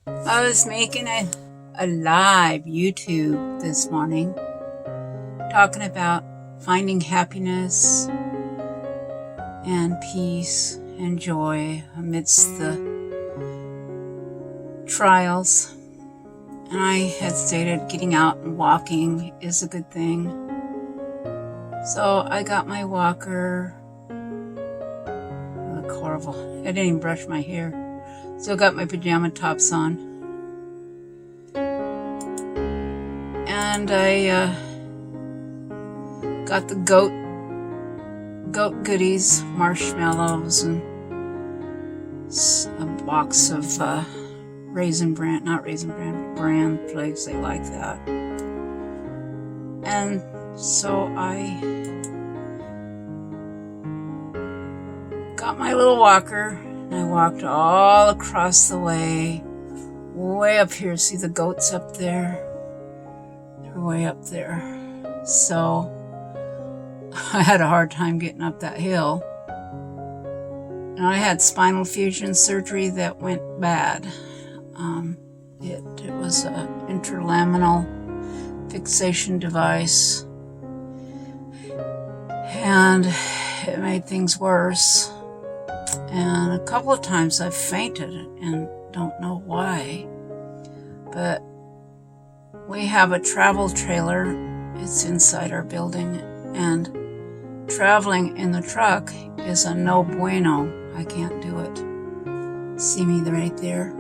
I was making a live YouTube this morning talking about finding happiness and peace and joy amidst the trials. And I had stated getting out and walking is a good thing. So I got my walker. Look horrible. I didn't even brush my hair. Still got my pajama tops on. And I got the goat goodies, marshmallows, and a box of bran flakes. They like that. And so I got my little walker and I walked all across the way up here. See the goats up there? They're way up there. So I had a hard time getting up that hill. And I had spinal fusion surgery that went bad. It was an interlaminar fixation device. And it made things worse. And a couple of times I fainted and don't know why. But we have a travel trailer. It's inside our building. And traveling in the truck is a no bueno. I can't do it. See me right there?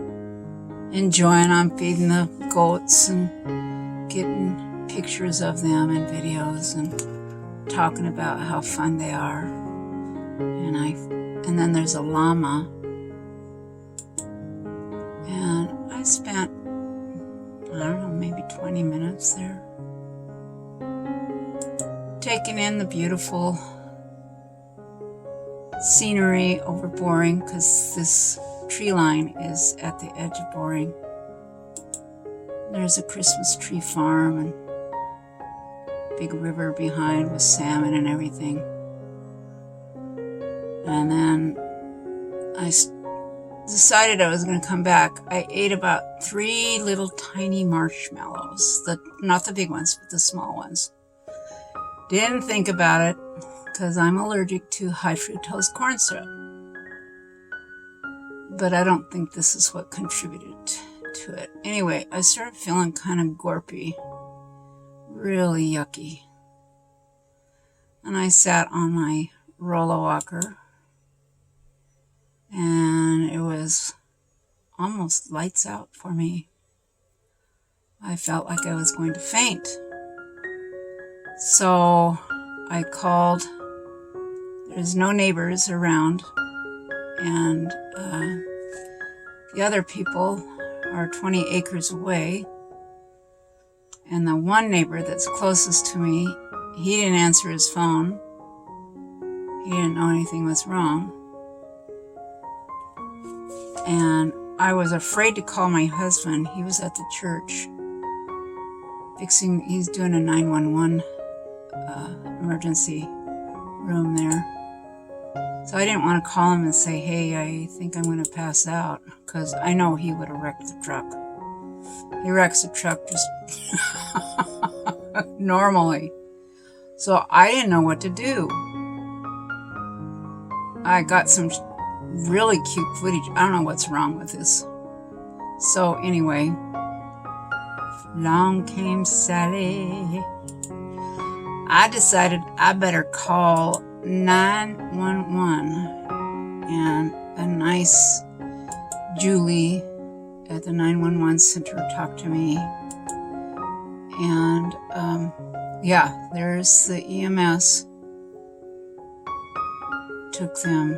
Enjoying, I'm feeding the goats and getting pictures of them and videos and talking about how fun they are. And then there's a llama. And I spent, I don't know, maybe 20 minutes there. Taking in the beautiful scenery over Boring, because this tree line is at the edge of Boring. There's a Christmas tree farm and big river behind with salmon and everything. And then I decided I was going to come back. I ate about 3 little tiny marshmallows, not the big ones, but the small ones. Didn't think about it because I'm allergic to high fructose corn syrup. But I don't think this is what contributed to it. Anyway, I started feeling kind of gorpy, really yucky. And I sat on my rolla walker, and it was almost lights out for me. I felt like I was going to faint. So I called. There's no neighbors around, and the other people are 20 acres away. And the one neighbor that's closest to me, he didn't answer his phone. He didn't know anything was wrong. And I was afraid to call my husband. He was at the church he's doing a 911 emergency room there. So I didn't want to call him and say, hey, I think I'm going to pass out, because I know he would have wrecked the truck. He wrecks the truck just normally. So I didn't know what to do. I got some really cute footage. I don't know what's wrong with this. So anyway, along came Sally. I decided I better call 911, and a nice Julie at the 911 center talked to me. And yeah, there's the EMS. Took them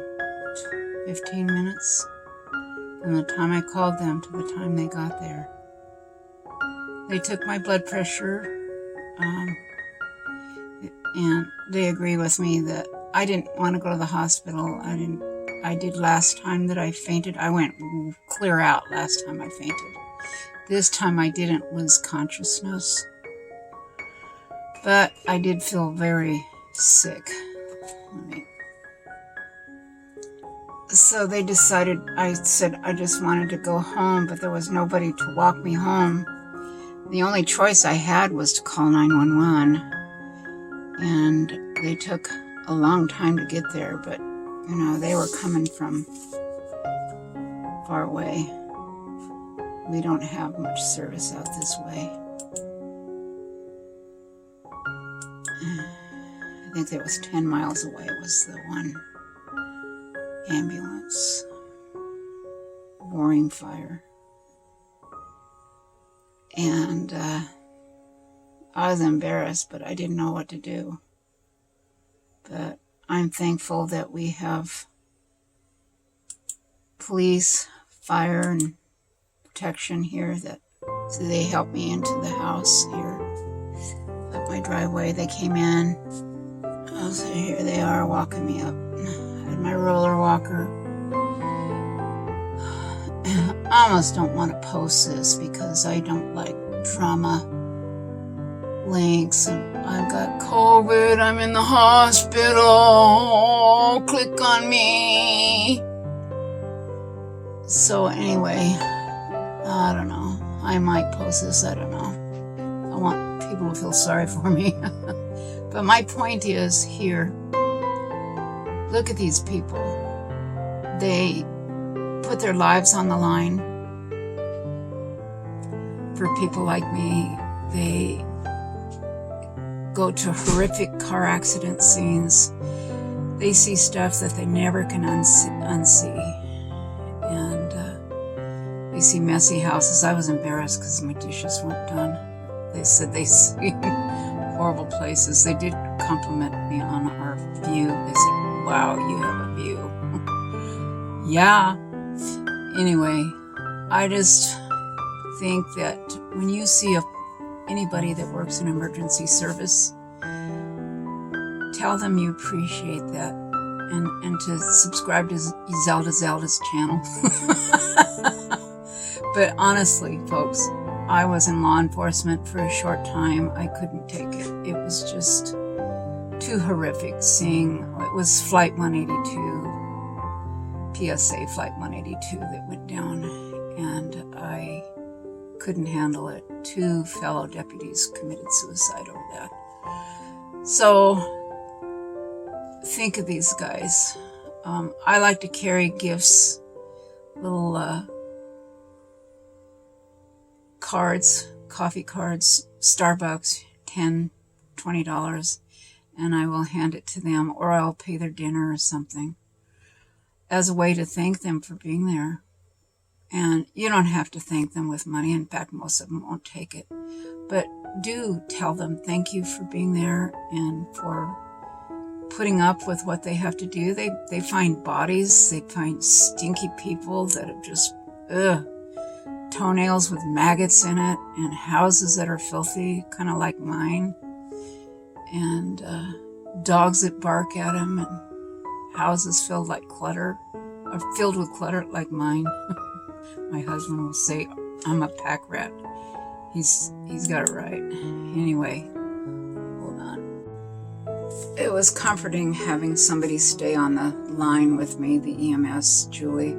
15 minutes from the time I called them to the time they got there. They took my blood pressure, and they agree with me that I didn't want to go to the hospital. I did last time that I fainted. I went clear out last time I fainted. This time I didn't lose consciousness. But I did feel very sick. So they decided, I said I just wanted to go home, but there was nobody to walk me home. The only choice I had was to call 911, and they took a long time to get there, but you know, they were coming from far away. We don't have much service out this way. I think it was 10 miles away was the one ambulance. Roaring fire. And I was embarrassed, but I didn't know what to do. But I'm thankful that we have police, fire, and protection here, that so they helped me into the house here up my driveway. They came in. So here they are walking me up. I had my roller walker. I almost don't want to post this because I don't like drama links, and I've got COVID, I'm in the hospital, click on me. So anyway, I don't know, I might post this, I don't know. I want people to feel sorry for me. But my point is here, look at these people. They put their lives on the line for people like me. They go to horrific car accident scenes. They see stuff that they never can unsee. And they see messy houses. I was embarrassed because my dishes weren't done. They said they see horrible places. They did compliment me on our view. They said, wow, you have a view. Yeah. Anyway, I just think that when you see anybody that works in emergency service, tell them you appreciate that, and to subscribe to Zelda's channel. But honestly, folks, I was in law enforcement for a short time. I couldn't take it. It was just too horrific seeing, it was Flight 182, PSA Flight 182 that went down, and I couldn't handle it. 2 fellow deputies committed suicide over that. So think of these guys. I like to carry gifts, little cards, coffee cards, Starbucks, $10, $20, and I will hand it to them, or I'll pay their dinner or something as a way to thank them for being there. And you don't have to thank them with money. In fact, most of them won't take it. But do tell them thank you for being there and for putting up with what they have to do. They find bodies. They find stinky people that have just, toenails with maggots in it, and houses that are filthy, kind of like mine, and dogs that bark at them, and houses filled with clutter like mine. My husband will say I'm a pack rat. He's got it right. Anyway, hold on. It was comforting having somebody stay on the line with me, the EMS, Julie.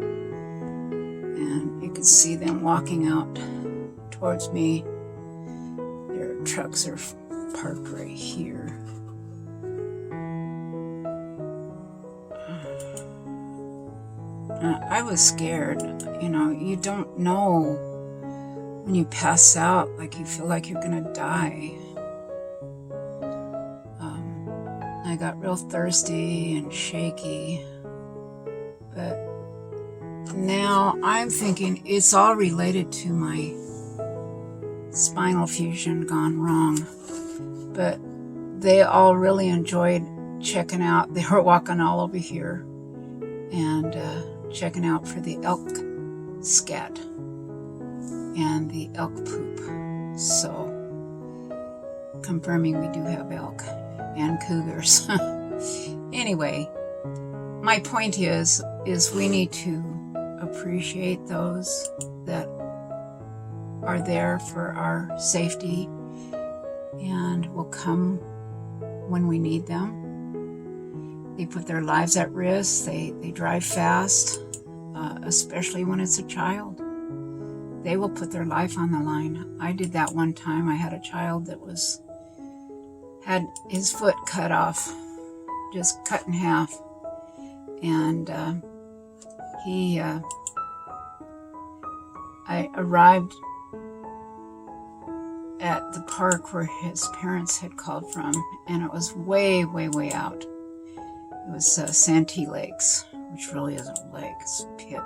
And you could see them walking out towards me. Their trucks are parked right here. I was scared. You know, you don't know when you pass out, like you feel like you're gonna die. I got real thirsty and shaky, but now I'm thinking it's all related to my spinal fusion gone wrong. But they all really enjoyed checking out. They were walking all over here and checking out for the elk scat and the elk poop. So confirming we do have elk and cougars. Anyway, my point is we need to appreciate those that are there for our safety and will come when we need them. They put their lives at risk. They drive fast, especially when it's a child. They will put their life on the line. I did that one time. I had a child that had his foot cut off, just cut in half. And I arrived at the park where his parents had called from, and it was way, way, way out. It was Santee Lakes, which really isn't a lake, it's a pit.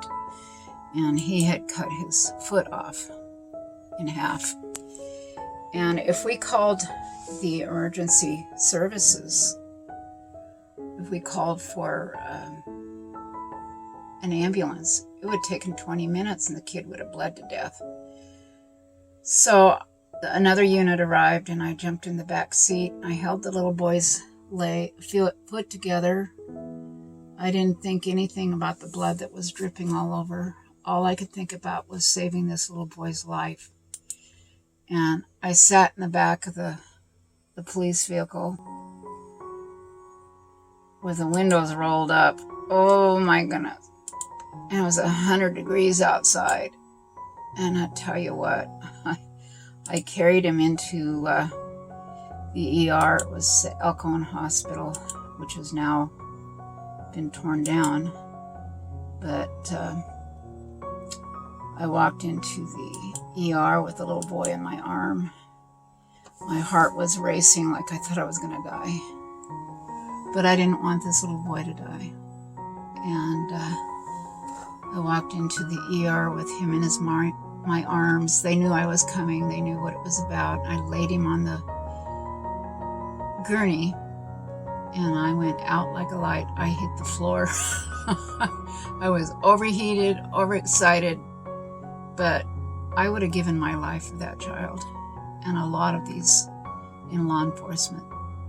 And he had cut his foot off in half. And if we called the emergency services, if we called for an ambulance, it would take him 20 minutes and the kid would have bled to death. So another unit arrived and I jumped in the back seat. I held the little boy's foot together. I didn't think anything about the blood that was dripping all over. All I could think about was saving this little boy's life. And I sat in the back of the police vehicle with the windows rolled up. Oh my goodness. And it was 100 degrees outside. And I tell you what, I carried him into the ER. It was Elkhorn Hospital, which has now been torn down. But I walked into the ER with the little boy in my arm. My heart was racing like I thought I was going to die. But I didn't want this little boy to die. And I walked into the ER with him in my arms. They knew I was coming. They knew what it was about. I laid him on the gurney, and I went out like a light. I hit the floor. I was overheated, overexcited, but I would have given my life for that child. And a lot of these in law enforcement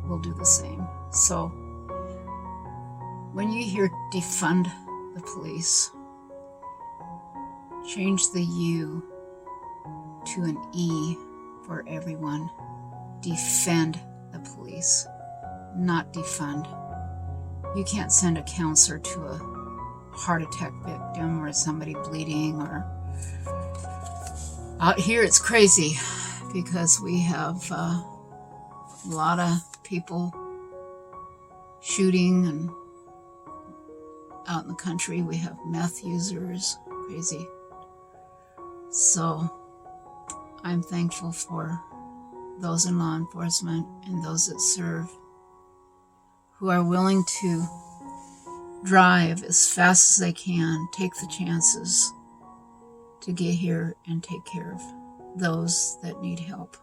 will do the same. So when you hear defund the police, change the U to an E for everyone. Defend the police, not defund. You can't send a counselor to a heart attack victim or somebody bleeding, or out here it's crazy because we have a lot of people shooting, and out in the country we have meth users, crazy. So I'm thankful for those in law enforcement and those that serve who are willing to drive as fast as they can, take the chances to get here and take care of those that need help.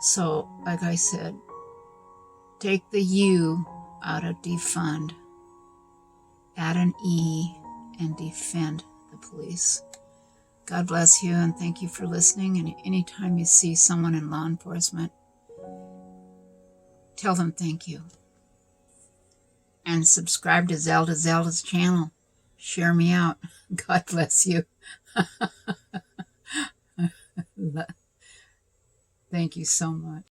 So, like I said, take the U out of defund, add an E, and defend the police. God bless you, and thank you for listening. And anytime you see someone in law enforcement, tell them thank you. And subscribe to Zelda's channel. Share me out. God bless you. Thank you so much.